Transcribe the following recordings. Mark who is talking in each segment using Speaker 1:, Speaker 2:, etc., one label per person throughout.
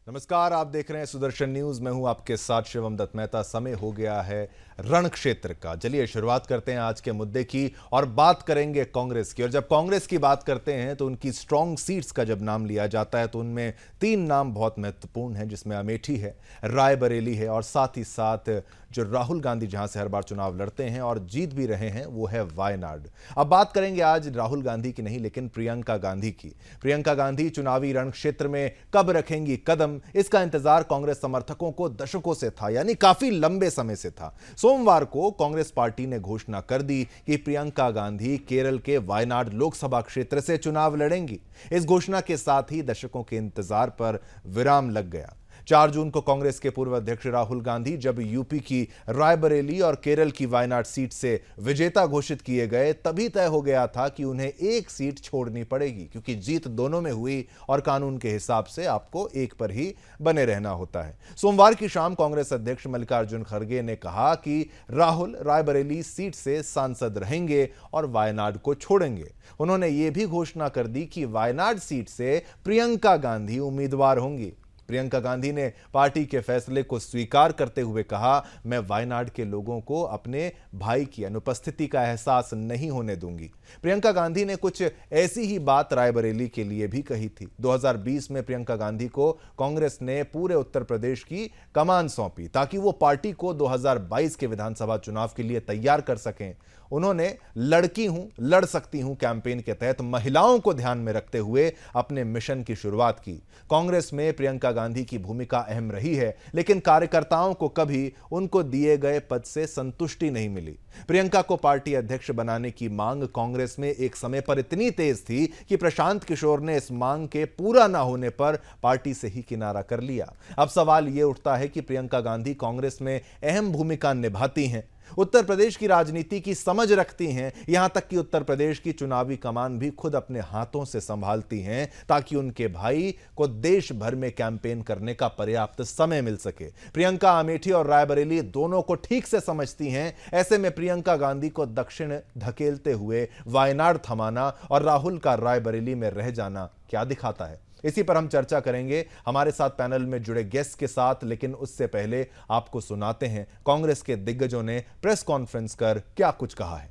Speaker 1: नमस्कार, आप देख रहे हैं सुदर्शन न्यूज। मैं हूं आपके साथ शिवम दत्त मेहता। समय हो गया है रण क्षेत्र का। चलिए शुरुआत करते हैं आज के मुद्दे की और बात करेंगे कांग्रेस की। और जब कांग्रेस की बात करते हैं तो उनकी स्ट्रॉन्ग सीट्स का जब नाम लिया जाता है तो उनमें 3 नाम बहुत महत्वपूर्ण हैं, जिसमें अमेठी है, रायबरेली है और साथ ही साथ जो राहुल गांधी जहां से हर बार चुनाव लड़ते हैं और जीत भी रहे हैं वो है वायनाड। अब बात करेंगे आज राहुल गांधी की नहीं लेकिन प्रियंका गांधी की। प्रियंका गांधी चुनावी रण क्षेत्र में कब रखेंगी कदम, इसका इंतजार कांग्रेस समर्थकों को दशकों से था, यानी काफी लंबे समय से था। सोमवार को कांग्रेस पार्टी ने घोषणा कर दी कि प्रियंका गांधी केरल के वायनाड लोकसभा क्षेत्र से चुनाव लड़ेंगी। इस घोषणा के साथ ही दशकों के इंतजार पर विराम लग गया। 4 जून को कांग्रेस के पूर्व अध्यक्ष राहुल गांधी जब यूपी की रायबरेली और केरल की वायनाड सीट से विजेता घोषित किए गए, तभी तय हो गया था कि उन्हें एक सीट छोड़नी पड़ेगी, क्योंकि जीत दोनों में हुई और कानून के हिसाब से आपको एक पर ही बने रहना होता है। सोमवार की शाम कांग्रेस अध्यक्ष मल्लिकार्जुन खड़गे ने कहा कि राहुल रायबरेली सीट से सांसद रहेंगे और वायनाड को छोड़ेंगे। उन्होंने ये भी घोषणा कर दी कि वायनाड सीट से प्रियंका गांधी उम्मीदवार होंगी। प्रियंका गांधी ने पार्टी के फैसले को स्वीकार करते हुए कहा, मैं वायनाड के लोगों को अपने भाई की अनुपस्थिति का एहसास नहीं होने दूंगी। प्रियंका गांधी ने कुछ ऐसी ही बात रायबरेली के लिए भी कही थी। 2020 में प्रियंका गांधी को कांग्रेस ने पूरे उत्तर प्रदेश की कमान सौंपी ताकि वो पार्टी को 2022 के विधानसभा चुनाव के लिए तैयार कर सकें। उन्होंने लड़की हूं, लड़ सकती हूं कैंपेन के तहत महिलाओं को ध्यान में रखते हुए अपने मिशन की शुरुआत की। कांग्रेस में प्रियंका गांधी की भूमिका अहम रही है, लेकिन कार्यकर्ताओं को कभी उनको दिए गए पद से संतुष्टि नहीं मिली। प्रियंका को पार्टी अध्यक्ष बनाने की मांग कांग्रेस में एक समय पर इतनी तेज थी कि प्रशांत किशोर ने इस मांग के पूरा ना होने पर पार्टी से ही किनारा कर लिया। अब सवाल यह उठता है कि प्रियंका गांधी कांग्रेस में अहम भूमिका निभाती हैं, उत्तर प्रदेश की राजनीति की समझ रखती हैं, यहां तक कि उत्तर प्रदेश की चुनावी कमान भी खुद अपने हाथों से संभालती हैं ताकि उनके भाई को देश भर में कैंपेन करने का पर्याप्त समय मिल सके। प्रियंका अमेठी और रायबरेली दोनों को ठीक से समझती हैं। ऐसे में प्रियंका गांधी को दक्षिण धकेलते हुए वायनाड थमाना और राहुल का रायबरेली में रह जाना क्या दिखाता है, इसी पर हम चर्चा करेंगे हमारे साथ पैनल में जुड़े गेस्ट के साथ। लेकिन उससे पहले आपको सुनाते हैं कांग्रेस के दिग्गजों ने प्रेस कॉन्फ्रेंस कर क्या कुछ कहा है।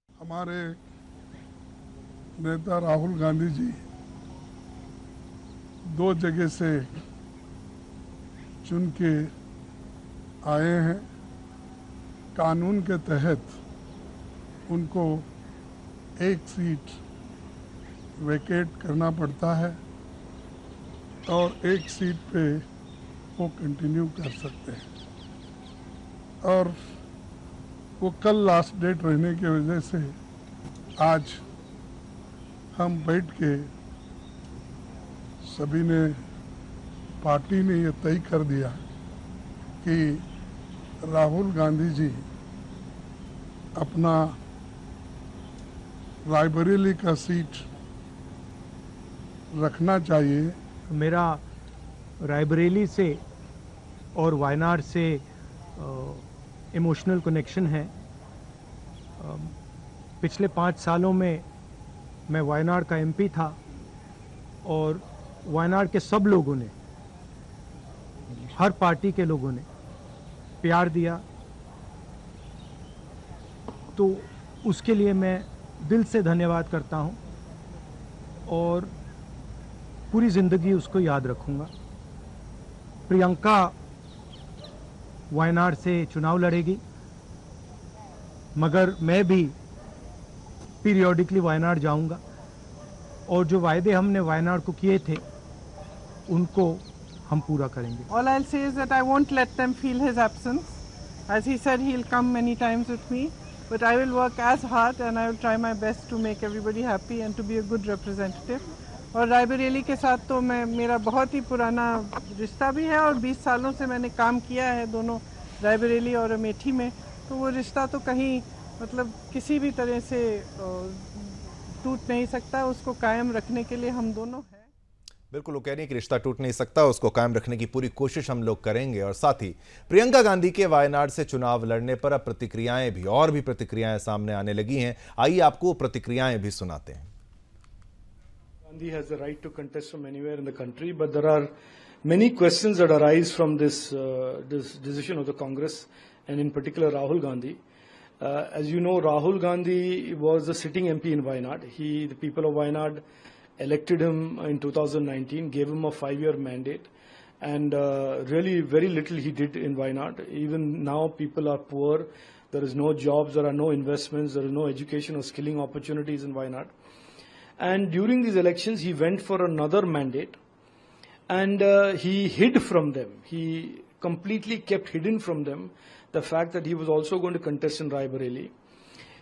Speaker 2: हमारे नेता राहुल गांधी जी 2 जगह से चुन के आए हैं। कानून के तहत उनको एक सीट वेकेट करना पड़ता है और एक सीट पे वो कंटिन्यू कर सकते हैं, और वो कल लास्ट डेट रहने की वजह से आज हम बैठ के सभी ने, पार्टी ने ये तय कर दिया कि राहुल गांधी जी अपना रायबरेली का सीट रखना चाहिए।
Speaker 3: मेरा रायबरेली से और वायनाड से इमोशनल कनेक्शन है। पिछले 5 सालों में मैं वायनाड का एमपी था और वायनाड के सब लोगों ने, हर पार्टी के लोगों ने प्यार दिया, तो उसके लिए मैं दिल से धन्यवाद करता हूं और पूरी ज़िंदगी उसको याद रखूंगा। प्रियंका वायनाड से चुनाव लड़ेगी, मगर मैं भी पीरियोडिकली वायनाड जाऊंगा और जो वायदे हमने वायनाड को किए थे उनको हम पूरा करेंगे।
Speaker 4: All I'll say is that I won't let them feel his absence. As he said, he'll come many times with me, but I will work as hard and I will try my best to make everybody happy and to be a good representative. और रायबरेली के साथ तो मेरा बहुत ही पुराना रिश्ता भी है और 20 सालों से मैंने काम किया है दोनों रायबरेली और अमेठी में, तो वो रिश्ता तो कहीं मतलब किसी भी तरह से टूट नहीं सकता। उसको कायम रखने के लिए हम दोनों हैं।
Speaker 1: बिल्कुल, वो कह रही है कि रिश्ता टूट नहीं सकता, उसको कायम रखने की पूरी कोशिश हम लोग करेंगे। और साथ ही प्रियंका गांधी के वायनाड से चुनाव लड़ने पर अब प्रतिक्रियाएं भी, और भी प्रतिक्रियाएं सामने आने लगी हैं। आइए आपको प्रतिक्रियाएं भी सुनाते हैं।
Speaker 5: Gandhi has the right to contest from anywhere in the country, but there are many questions that arise from this decision of the Congress, and in particular Rahul Gandhi. As you know, Rahul Gandhi was the sitting MP in Wayanad. The people of Wayanad elected him in 2019, gave him a 5-year mandate, and really very little he did in Wayanad. Even now, people are poor. There is no jobs, there are no investments, there is no education or skilling opportunities in Wayanad. And during these elections, he went for another mandate, and he hid from them. He completely kept hidden from them the fact that he was also going to contest in Raebareli.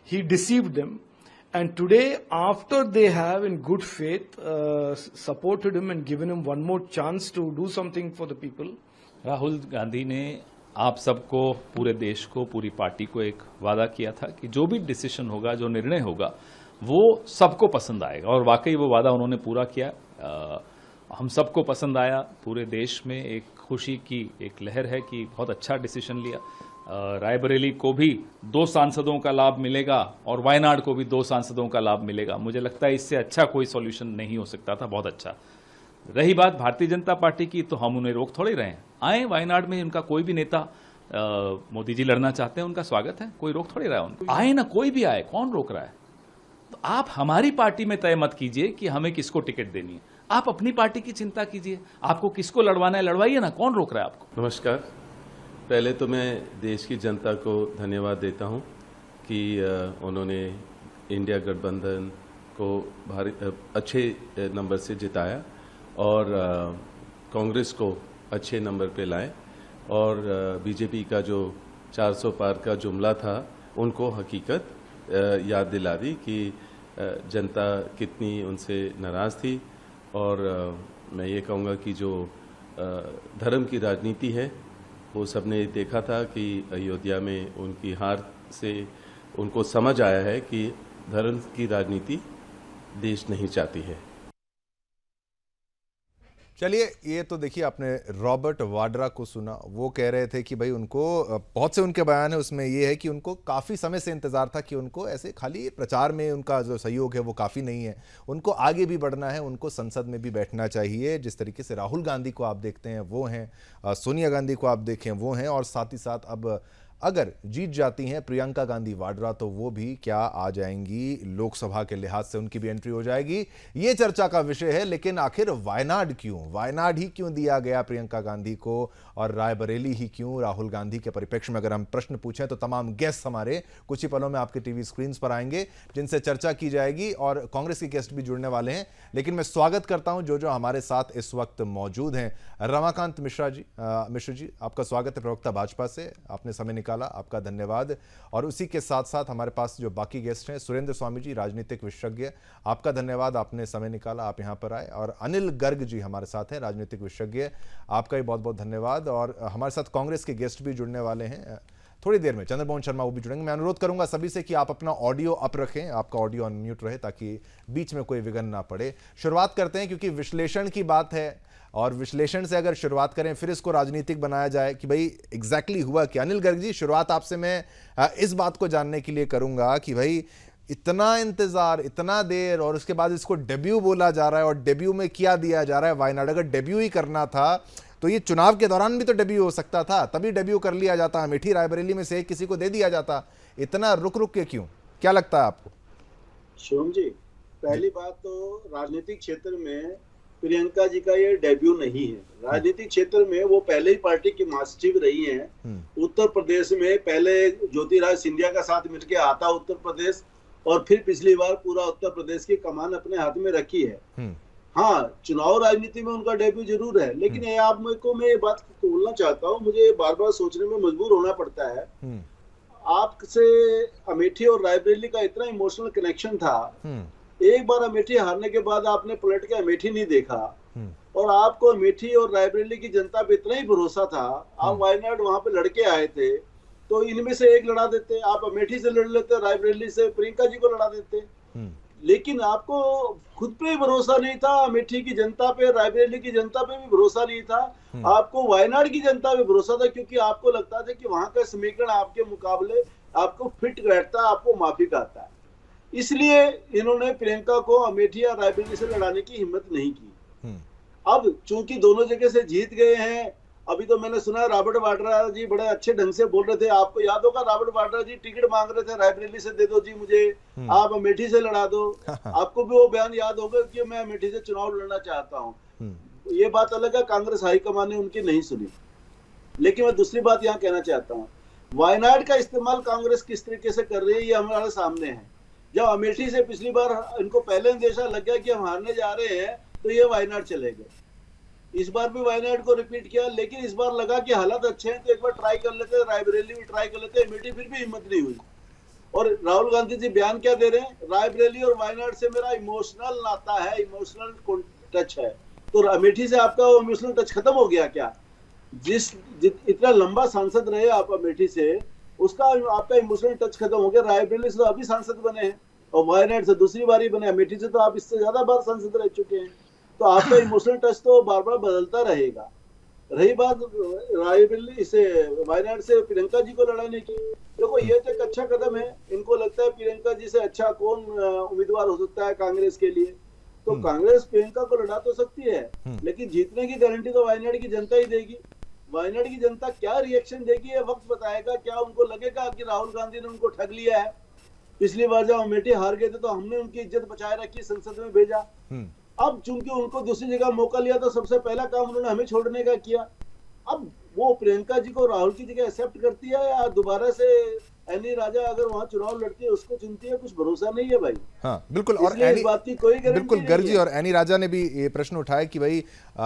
Speaker 5: He deceived them. And today, after they have, in good faith, supported him and given him one more chance to do something for the people,
Speaker 6: Rahul Gandhi ने आप सबको, पूरे देश को, पूरी party को एक वादा किया था कि जो भी डिसीजन होगा, जो निर्णय होगा, वो सबको पसंद आएगा, और वाकई वो वादा उन्होंने पूरा किया। हम सबको पसंद आया। पूरे देश में एक खुशी की एक लहर है कि बहुत अच्छा डिसीजन लिया। रायबरेली को भी 2 सांसदों का लाभ मिलेगा और वायनाड को भी 2 सांसदों का लाभ मिलेगा। मुझे लगता है इससे अच्छा कोई सॉल्यूशन नहीं हो सकता था। बहुत अच्छा। रही बात भारतीय जनता पार्टी की, तो हम उन्हें रोक थोड़े रहे हैं। आए वायनाड में, उनका कोई भी नेता, मोदी जी लड़ना चाहते हैं, उनका स्वागत है, कोई रोक थोड़े रहा है उनको। आए ना, कोई भी आए, कौन रोक रहा है? तो आप हमारी पार्टी में तय मत कीजिए कि हमें किसको टिकट देनी है। आप अपनी पार्टी की चिंता कीजिए, आपको किसको लड़वाना है लड़वाइए ना, कौन रोक रहा है आपको?
Speaker 7: नमस्कार। पहले तो मैं देश की जनता को धन्यवाद देता हूं कि उन्होंने इंडिया गठबंधन को अच्छे नंबर से जिताया और कांग्रेस को अच्छे नंबर पे लाए, और बीजेपी का जो 400 पार का जुमला था उनको हकीकत याद दिला दी कि जनता कितनी उनसे नाराज़ थी। और मैं ये कहूँगा कि जो धर्म की राजनीति है वो सबने देखा था कि अयोध्या में उनकी हार से उनको समझ आया है कि धर्म की राजनीति देश नहीं चाहती है।
Speaker 1: चलिए, ये तो देखिए, आपने रॉबर्ट वाड्रा को सुना। वो कह रहे थे कि भाई उनको, बहुत से उनके बयान है उसमें ये है कि उनको काफ़ी समय से इंतज़ार था कि उनको ऐसे खाली प्रचार में उनका जो सहयोग है वो काफ़ी नहीं है, उनको आगे भी बढ़ना है, उनको संसद में भी बैठना चाहिए। जिस तरीके से राहुल गांधी को आप देखते हैं वो हैं, सोनिया गांधी को आप देखें वो हैं, और साथ ही साथ अब अगर जीत जाती हैं प्रियंका गांधी वाड्रा तो वो भी क्या आ जाएंगी, लोकसभा के लिहाज से उनकी भी एंट्री हो जाएगी। ये चर्चा का विषय है। लेकिन आखिर वायनाड ही क्यों दिया गया प्रियंका गांधी को, और रायबरेली ही क्यों राहुल गांधी के परिप्रेक्ष्य में अगर हम प्रश्न पूछें तो तमाम गेस्ट हमारे कुछ ही पलों में आपके टीवी स्क्रीन पर आएंगे जिनसे चर्चा की जाएगी, और कांग्रेस के गेस्ट भी जुड़ने वाले हैं। लेकिन मैं स्वागत करता हूं जो हमारे साथ इस वक्त मौजूद हैं। रमाकांत मिश्रा जी, आपका स्वागत है प्रवक्ता भाजपा से, आपने समय निकाला, आपका धन्यवाद। और उसी के साथ साथ हमारे पास जो बाकी गेस्ट हैं, सुरेंद्र स्वामी जी, राजनीतिक विशेषज्ञ, आपका धन्यवाद, आपने समय निकाला, आप यहां पर आए। और अनिल गर्ग जी हमारे साथ हैं, राजनीतिक विशेषज्ञ, आपका भी बहुत बहुत धन्यवाद। और हमारे साथ कांग्रेस के गेस्ट भी जुड़ने वाले हैं थोड़ी देर में, चंद्रमोहन शर्मा वो भी जुड़ेंगे। मैं अनुरोध करूंगा सभी से कि आप अपना ऑडियो अप रखें, आपका ऑडियो अनम्यूट रहे ताकि बीच में कोई विघ्न ना पड़े। शुरुआत करते हैं क्योंकि विश्लेषण की बात है, और विश्लेषण से अगर शुरुआत करें फिर इसको राजनीतिक बनाया जाए कि भाई एग्जैक्टली हुआ क्या। अनिल गर्ग जी, शुरुआत आपसे मैं इस बात को जानने के लिए करूंगा कि भाई इतना इंतजार, इतना देर, और उसके बाद इसको डेब्यू बोला जा रहा है, और डेब्यू में क्या दिया जा रहा है वायनाड। अगर डेब्यू ही करना था तो ये चुनाव के दौरान भी तो डेब्यू हो सकता था, तभी डेब्यू कर लिया जाता, अमेठी रायबरेली में से किसी को दे दिया जाता। इतना रुक के क्यों, क्या लगता है आपको?
Speaker 8: शिवम जी, पहली बात तो राजनीतिक क्षेत्र में प्रियंका जी का ये डेब्यू नहीं है। राजनीतिक क्षेत्र में वो पहले ही पार्टी की महासचिव रही हैं। उत्तर प्रदेश में पहले ज्योतिरादित्य सिंधिया का साथ मिलकर आता उत्तर प्रदेश, और फिर पिछली बार पूरा उत्तर प्रदेश की कमान अपने हाथ में रखी है। हाँ, चुनाव राजनीति में उनका डेब्यू जरूर है, लेकिन ये आप मुझको, मैं ये बात बोलना चाहता हूँ, मुझे बार बार सोचने में मजबूर होना पड़ता है। आपसे अमेठी और रायबरेली का इतना इमोशनल कनेक्शन था, एक बार अमेठी हारने के बाद आपने पलट के अमेठी नहीं देखा, और आपको अमेठी और रायबरेली की जनता पे इतना ही भरोसा था। आप वायनाड वहां पे लड़के आए थे, तो इनमें से एक लड़ा देते, आप अमेठी से लड़ लेते, रायबरेली से प्रियंका जी को लड़ा देते। लेकिन आपको खुद पे ही भरोसा नहीं था, अमेठी की जनता पे, रायबरेली की जनता पे भी भरोसा नहीं था, आपको वायनाड की जनता पे भरोसा था, क्योंकि आपको लगता था कि वहां का समीकरण आपके मुकाबले आपको फिट बैठता, आपको माफिक आता है। इसलिए इन्होंने प्रियंका को अमेठी या रायबरेली से लड़ाने की हिम्मत नहीं की। अब चूंकि दोनों जगह से जीत गए हैं, अभी तो मैंने सुना रॉबर्ट वाड्रा जी बड़े अच्छे ढंग से बोल रहे थे, आपको याद होगा रॉबर्ट वाड्रा जी टिकट मांग रहे थे, रायबरेली से दे दो जी मुझे, आप अमेठी से लड़ा दो। आपको भी वो बयान याद होगा कि मैं अमेठी से चुनाव लड़ना चाहता हूँ। ये बात अलग है, कांग्रेस हाईकमान ने उनकी नहीं सुनी। लेकिन मैं दूसरी बात यहाँ कहना चाहता हूँ, वायनाड का इस्तेमाल कांग्रेस किस तरीके से कर रही है ये हमारे सामने है। जब अमेठी से पिछली बार इनको पहले अंदेशा लग गया कि हम हारने जा रहे हैं तो ये वायनाड चले गए, इस बार भी वायनाड को रिपीट किया, लेकिन इस बार लगा कि हालात अच्छे हैं तो एक बार ट्राई कर लेते हैं, रायबरेली भी ट्राई कर लेते हैं, अमेठी फिर भी हिम्मत नहीं हुई। और राहुल गांधी जी बयान क्या दे रहे हैं, रायबरेली और वायनाड से मेरा इमोशनल नाता है, इमोशनल टच है। तो अमेठी से आपका वो इमोशनल टच खत्म हो गया क्या? इतना लंबा सांसद रहे आप अमेठी से, उसका आपका इमोशनल टच खत्म हो गया। रायबरेली से तो अभी सांसद बने हैं और वायनाड से दूसरी बारी बने, अमेठी से तो आप इससे ज्यादा बार सांसद रह चुके हैं, तो आपका इमोशनल टच तो बार बार बदलता रहेगा। रही बात रायबरेली से वायनाड से प्रियंका जी को लड़ाने की, देखो ये तो एक अच्छा कदम है। इनको लगता है प्रियंका जी से अच्छा कौन उम्मीदवार हो सकता है कांग्रेस के लिए, तो कांग्रेस प्रियंका को लड़ा तो सकती है, लेकिन जीतने की गारंटी तो वायनाड की जनता ही देगी। वायनाड की जनता क्या रिएक्शन देगी ये वक्त बताएगा। क्या उनको लगेगा कि राहुल गांधी ने उनको ठग लिया है? पिछली बार जब अमेठी हार गए थे तो हमने उनकी इज्जत बचाए रखी, संसद में भेजा। अब चूंकि उनको दूसरी जगह मौका लिया तो सबसे पहला काम उन्होंने हमें छोड़ने का किया। अब वो प्रियंका जी को राहुल की जगह एक्सेप्ट करती है या दोबारा से एनी राजा अगर वहां चुनाव लड़ती है उसको चुनती है, कुछ भरोसा नहीं है भाई।
Speaker 1: हाँ बिल्कुल, और
Speaker 8: इस बात की कोई गारंटी
Speaker 1: बिल्कुल
Speaker 8: नहीं
Speaker 1: गर्जी
Speaker 8: है।
Speaker 1: और एनी राजा ने भी ये प्रश्न उठाया कि भाई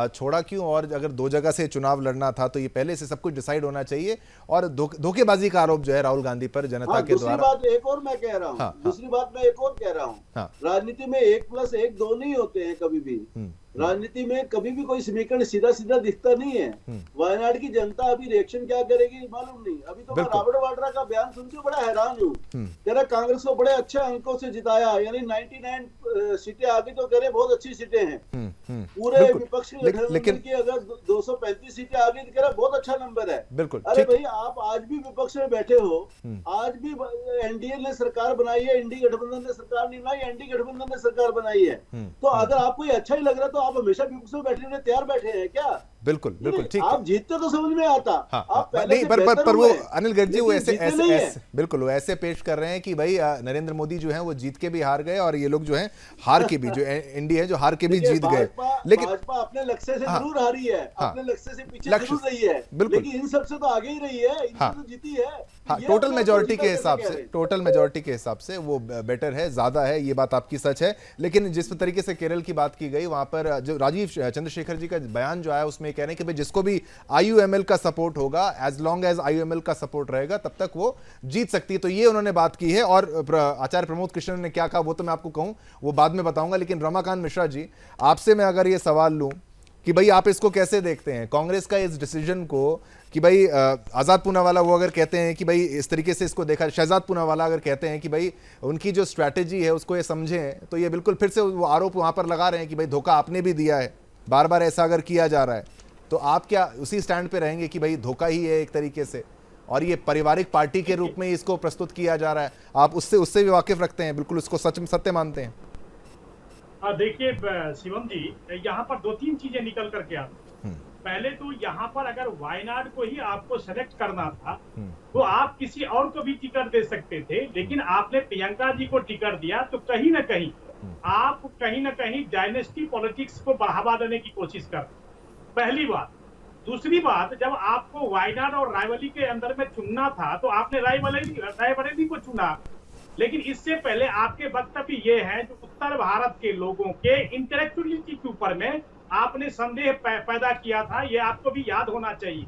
Speaker 1: छोड़ा क्यों, और अगर दो जगह से चुनाव लड़ना था तो ये पहले से सब कुछ डिसाइड होना चाहिए। और धोखेबाजी का आरोप जो है राहुल गांधी पर जनता के द्वारा।
Speaker 8: दूसरी बात एक और मैं कह रहा हूँ, दूसरी बात मैं एक और कह रहा हूँ, राजनीति में 1+1 नहीं होते हैं कभी भी। राजनीति में कभी भी कोई समीकरण सीधा सीधा दिखता नहीं है। वायनाड की जनता अभी रिएक्शन क्या करेगी मालूम नहीं। अभी तो मैं रॉबर्ट वाड्रा का बयान सुन के बड़ा हैरान हूँ, कह रहा कांग्रेस को बड़े अच्छे अंकों से जिताया, यानी 99 सीटें आ गई तो कह रहे बहुत अच्छी सीटें हैं। पूरे विपक्ष के गठबंधन की अगर 235 सीटें आ गई तो कह रहा बहुत अच्छा नंबर है।
Speaker 1: बिल्कुल,
Speaker 8: अरे भाई आप आज भी विपक्ष में बैठे हो, आज भी एनडीए ने सरकार बनाई है, एनडी गठबंधन ने सरकार नहीं बनाई, एनडी गठबंधन ने सरकार बनाई है। तो अगर आपको ये अच्छा ही लग रहा है तो आप हमेशा विपक्ष में बैठने के तैयार बैठे हैं क्या?
Speaker 1: बिल्कुल बिल्कुल ठीक है।
Speaker 8: आप जीतते तो समझ में आता। आप पहले
Speaker 1: नहीं,
Speaker 8: से
Speaker 1: पर
Speaker 8: बेहतर
Speaker 1: वो
Speaker 8: हुए,
Speaker 1: अनिल गर्जी वो ऐसे
Speaker 8: जीते नहीं है।
Speaker 1: बिल्कुल वो ऐसे पेश कर रहे हैं कि भाई नरेंद्र मोदी जो है वो जीत के भी हार गए और ये लोग जो हैं हार के भी, जो एनडीए है जो हार के भी जीत गए। लेकिन
Speaker 8: भाजपा अपने लक्ष्य से जरूर हारी है, अपने लक्ष्य से पीछे जरूर रही है, लेकिन इन सबसे तो आगे ही रही है, इनसे तो जीती है।
Speaker 1: हाँ, टोटल मेजोरिटी के हिसाब से वो बेटर है, ज्यादा है, ये बात आपकी सच है। लेकिन जिस तरीके से केरल की बात की गई वहां पर जो राजीव चंद्रशेखर जी का बयान जो आया उसमें कह रहे हैं कि भाई जिसको भी आईयूएमएल का सपोर्ट होगा, एज लॉन्ग एज आईयूएमएल का सपोर्ट रहेगा तब तक वो जीत सकती है। तो ये उन्होंने बात की है। और आचार्य प्रमोद कृष्णन ने क्या कहा वो तो मैं आपको कहूं, वो बाद में बताऊंगा। लेकिन रमाकांत मिश्रा जी, आपसे मैं अगर ये सवाल लूं कि भाई आप इसको कैसे देखते हैं, कांग्रेस का इस डिसीजन को कि भाई आज़ाद पूनावाला वो अगर कहते हैं कि भाई इस तरीके से इसको देखा, शहजाद पूनावाला अगर कहते हैं कि भाई उनकी जो स्ट्रैटेजी है उसको ये समझें, तो ये बिल्कुल फिर से वो आरोप वहां पर लगा रहे हैं कि भाई धोखा आपने भी दिया है, बार बार ऐसा अगर किया जा रहा है। तो आप क्या उसी स्टैंड पे रहेंगे कि भाई धोखा ही है एक तरीके से, और ये पारिवारिक पार्टी के रूप में इसको प्रस्तुत किया जा रहा है? आप उससे भी वाकिफ रखते हैं, बिल्कुल उसको सत्य मानते हैं?
Speaker 9: देखिए शिवम जी, यहाँ पर 2-3 चीजें निकल करके आती। पहले तो यहाँ पर अगर वायनाड को ही आपको सेलेक्ट करना था तो आप किसी और को भी टिकट दे सकते थे, लेकिन आपने प्रियंका जी को टिकट दिया, तो कहीं ना कहीं डायनेस्टी पॉलिटिक्स को बढ़ावा देने की कोशिश कर। पहली बात। दूसरी बात, जब आपको वायनाड और रायबरेली के अंदर में चुनना था तो आपने रायबरेली को चुना, लेकिन इससे पहले आपके वक्तव्य ये है जो उत्तर भारत के लोगों के इंटेलेक्चुअलिटी के ऊपर में आपने संदेह पैदा किया था, ये आपको भी याद होना चाहिए।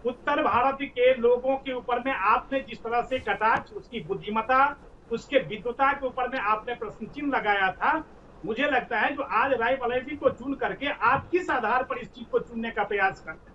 Speaker 9: उत्तर भारत के लोगों के ऊपर में आपने जिस तरह से कटाक्ष, उसकी बुद्धिमत्ता, उसके विद्वता के ऊपर में आपने प्रश्न चिन्ह लगाया था, मुझे लगता है जो आज रायबरेली को चुन करके आप किस आधार पर इस चीज को चुनने का प्रयास करते हैं।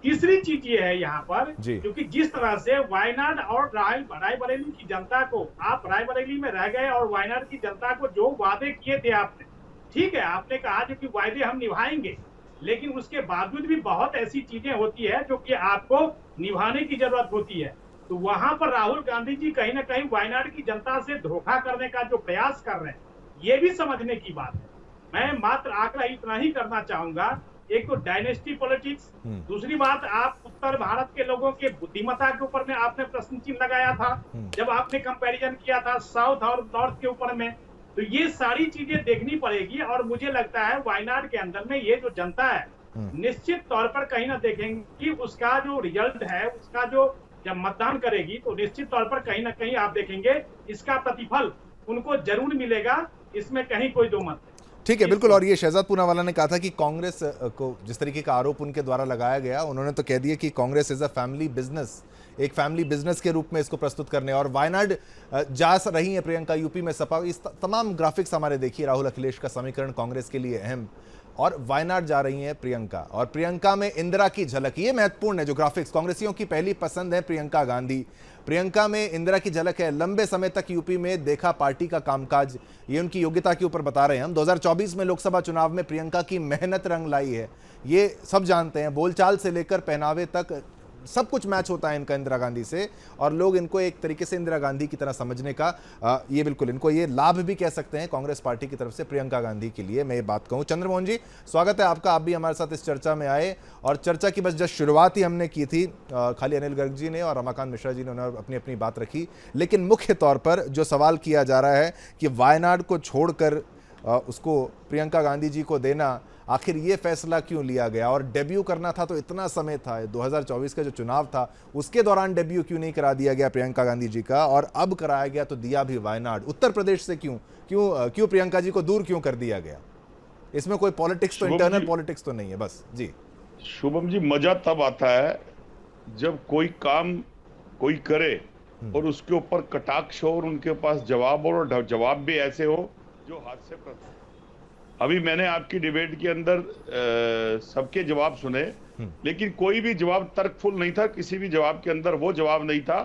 Speaker 9: तीसरी चीज ये है यहाँ पर, क्योंकि जिस तरह से वायनाड और रायबरेली की जनता को, आप रायबरेली में रह गए और वायनाड की जनता को जो वादे किए थे आपने, ठीक है आपने कहा जो कि वायदे हम निभाएंगे, लेकिन उसके बावजूद भी बहुत ऐसी चीजें होती है जो कि आपको निभाने की जरूरत होती है। तो वहां पर राहुल गांधी जी कहीं ना कहीं वायनाड की जनता से धोखा करने का जो प्रयास कर रहे हैं, ये भी समझने की बात है। मैं मात्र आंकड़ा इतना ही करना चाहूंगा, एक तो डायनेस्टी पॉलिटिक्स, दूसरी बात आप उत्तर भारत के लोगों के बुद्धिमत्ता के ऊपर में आपने प्रश्न चिन्ह लगाया था जब आपने कंपैरिजन किया था साउथ और नॉर्थ के ऊपर में। तो ये सारी चीजें देखनी पड़ेगी और मुझे लगता है वायनाड के अंदर में ये जो जनता है निश्चित तौर पर कहीं ना देखेंगे कि उसका जो रिजल्ट है, उसका जो जब मतदान करेगी तो निश्चित तौर पर कहीं ना कहीं आप देखेंगे इसका प्रतिफल उनको जरूर मिलेगा, इसमें कहीं कोई दो मत नहीं।
Speaker 1: ठीक है, बिल्कुल। और ये शहजाद पूनावाला ने कहा था कि कांग्रेस को जिस तरीके का आरोप उनके द्वारा लगाया गया, उन्होंने तो कह दिया कि Congress is a family business, एक फैमिली बिजनेस के रूप में इसको प्रस्तुत करने। और वायनाड जा रही है प्रियंका, यूपी में सपा, इस तमाम ग्राफिक्स हमारे देखिए, राहुल अखिलेश का समीकरण कांग्रेस के लिए अहम, और वायनाड जा रही हैं प्रियंका, और प्रियंका में इंदिरा की झलक, ये महत्वपूर्ण है। जो ग्राफिक्स कांग्रेसियों की पहली पसंद है प्रियंका गांधी, प्रियंका में इंदिरा की झलक है। लंबे समय तक यूपी में देखा पार्टी का कामकाज, ये उनकी योग्यता के ऊपर बता रहे हैं हम। 2024 में लोकसभा चुनाव में प्रियंका की मेहनत रंग लाई है, ये सब जानते हैं। बोलचाल से लेकर पहनावे तक सब कुछ मैच होता है इनका इंदिरा गांधी से, और लोग इनको एक तरीके से इंदिरा गांधी की तरह समझने का ये बिल्कुल इनको ये लाभ भी कह सकते हैं कांग्रेस पार्टी की तरफ से प्रियंका गांधी के लिए। मैं ये बात कहूं, चंद्रमोहन जी स्वागत है आपका, आप भी हमारे साथ इस चर्चा में आए। और चर्चा की बस जस्ट शुरुआत ही हमने की थी, खाली अनिल गर्ग जी ने और रमाकांत मिश्रा जी ने उन्होंने अपनी अपनी बात रखी, लेकिन मुख्य तौर पर जो सवाल किया जा रहा है कि वायनाड को छोड़कर उसको प्रियंका गांधी जी को देना, आखिर ये फैसला क्यों लिया गया? और डेब्यू करना था तो इतना समय था, 2024 का जो चुनाव था उसके दौरान डेब्यू क्यों नहीं करा दिया गया प्रियंका गांधी जी का, और अब कराया गया तो दिया भी वायनाड। उत्तर प्रदेश से क्यों प्रियंका जी को दूर क्यों कर दिया गया? इसमें कोई पॉलिटिक्स तो, इंटरनल पॉलिटिक्स तो नहीं है बस जी।
Speaker 10: शुभम जी, मजा तब आता है जब कोई काम कोई करे और उसके ऊपर कटाक्ष हो और उनके पास जवाब हो, और जवाब भी ऐसे हो जो हाथ से प्रस्तुत। अभी मैंने आपकी डिबेट के अंदर सबके जवाब सुने, लेकिन कोई भी जवाब तर्कफुल नहीं था। किसी भी जवाब के अंदर वो जवाब नहीं था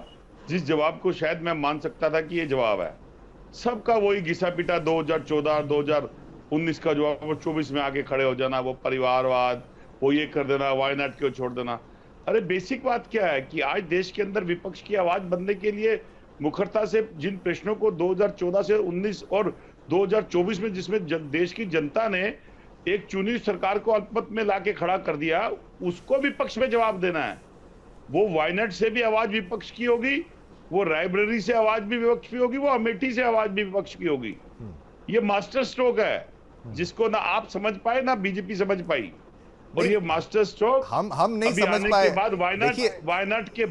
Speaker 10: जिस जवाब को शायद मैं मान सकता था कि ये जवाब है। सबका वही घिसा पिटा 2014 2019 का जवाब, वो 24 में आके खड़े हो जाना, वो परिवारवाद, वो ये कर देना, वायनाड क्यों छोड़ देना। अरे बेसिक बात क्या है कि आज देश के अंदर विपक्ष की आवाज बनने के लिए मुखरता से जिन प्रश्नों को 2014 से 19 और 2024 में जिसमें देश की जनता ने एक चुनी सरकार को अल्पमत में लाके खड़ा कर दिया, उसको विपक्ष में जवाब देना है। वो वायनाड से भी आवाज विपक्ष की होगी, वो रायबरेली से आवाज भी विपक्ष की होगी, वो अमेठी से आवाज भी विपक्ष की होगी। ये मास्टर स्ट्रोक है जिसको ना आप समझ पाए ना बीजेपी समझ पाई, और ये मास्टर स्ट्रोक
Speaker 1: हम नहीं समझ पाए।
Speaker 10: के बाद